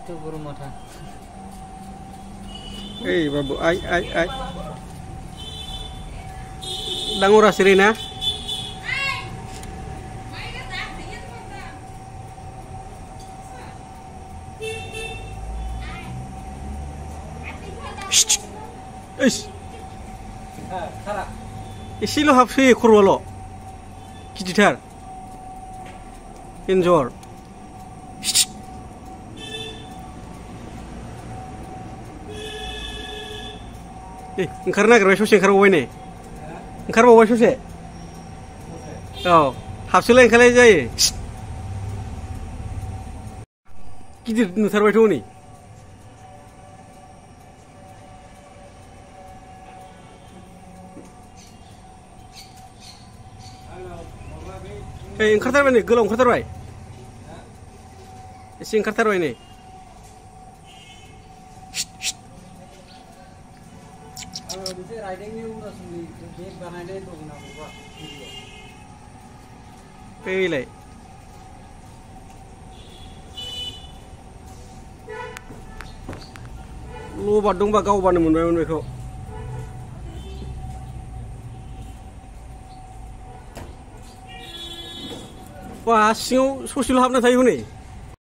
Itu burung mata. Babu, ai. Dangura sirina. Isilo hapsi kurwalo. Kijitar. Enjor. Karena kerja sosial kerja apa ini? Kerja apa sosial? Oh, hapsilah yang kalian jaya. Kijit nusar baca ni. Kerja apa ni? Gelong kerja apa? Isi kerja apa ini? Pilih. Lu badung bagau bani munai mereka. Wah, siu sosial hab na thayu ni.